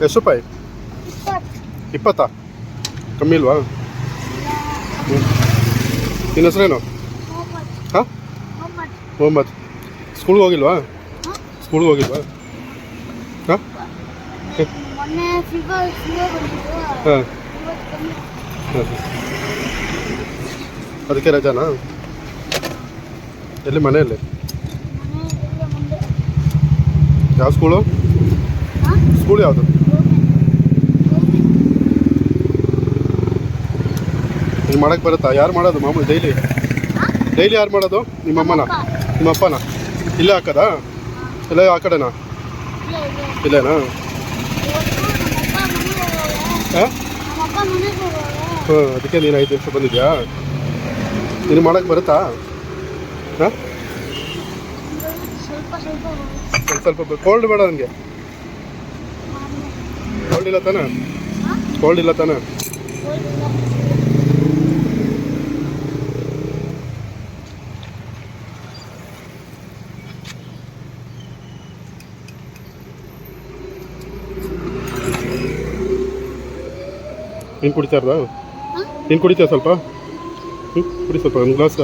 ಎಷ್ಟು ರೂಪಾಯಿ? 20. ಕಮ್ಮಿ ಇಲ್ವಾ? ನಿನ್ನ ಹೆಸರೇನು? ಹಾಂ, ಮೊಹಮ್ಮದ್. ಸ್ಕೂಲ್ಗೆ ಹೋಗಿಲ್ವಾ? ಸ್ಕೂಲ್ಗೆ ಹೋಗಿಲ್ವಾ? ಹಾಂ ಹಾಂ, ಅದಕ್ಕೆ ರಜಾನಾ? ಎಲ್ಲಿ ಮನೆಯಲ್ಲಿ? ಯಾವ ಸ್ಕೂಲು? ಸ್ಕೂಲ್ ಯಾವುದು? ನೀವು ಮಾಡೋಕ್ಕೆ ಬರುತ್ತಾ? ಯಾರು ಮಾಡೋದು ಮಾಮೂಲಿ ಡೈಲಿ? ಡೈಲಿ ಯಾರು ಮಾಡೋದು? ನಿಮ್ಮ ಅಮ್ಮನ? ನಿಮ್ಮ ಅಪ್ಪನ? ಇಲ್ಲೇ ಹಾಕೋದಾ? ಇಲ್ಲ ಆ ಕಡೆನಾ? ಇಲ್ಲೇನಾ? ಹಾಂ ಹಾಂ, ಅದಕ್ಕೆ ನೀನು 5 ನಿಮಿಷ ಬಂದಿದ್ಯಾ? ನೀನು ಮಾಡೋಕ್ಕೆ ಬರುತ್ತಾ? ಹಾಂ, ಸ್ವಲ್ಪ ಕೋಲ್ಡ್ ಬೇಡ ನನಗೆ. ಕೋಲ್ಡ್ ಇಲ್ಲ ತಾನೆ? ಕೋಲ್ಡ್ ಇಲ್ಲ ತಾನೆ? ನೀನು ಕುಡಿತಾ ಇರೋದಾ? ನೀನು ಕುಡಿತೀಯ ಸ್ವಲ್ಪ? ಕುಡಿ ಸ್ವಲ್ಪ, ಒಂದು ಗ್ಲಾಸ್.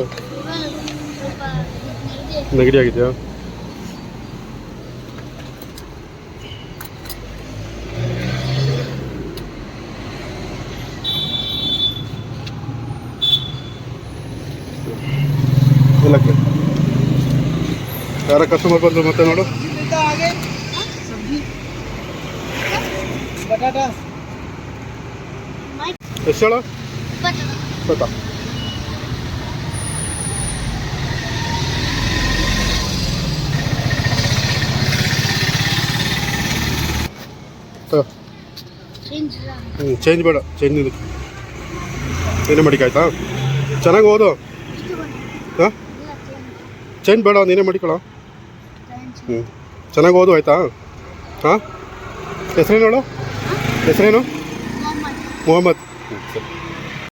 ನೆಗಡಿ ಆಗಿದೆಯಾ? ಇಲ್ಲಕ್ಕೆ ಯಾರ ಕಸ್ಟಮರ್ ಬಂದರು ಮತ್ತೆ ನೋಡು. ಎಷ್ಟು ಹೇಳ? 20. ಚೇಂಜ್ ಬೇಡ, ಚೇಂಜ್ ಏನೇ ಮಾಡಿಕ ಆಯ್ತಾ? ಚೆನ್ನಾಗಿ ಓದು. ಹಾಂ, ಚೇಂಜ್ ಬೇಡ, ನೀನೇ ಮಾಡಿಕೊಳ್ಳೋ. ಚೆನ್ನಾಗಿ ಓದು ಆಯಿತಾ? ಹಾಂ, ಹೆಸರೇನು ಹೇಳು? ಹೆಸರೇನು? ಮೊಹಮ್ಮದ್. ಸರಿ.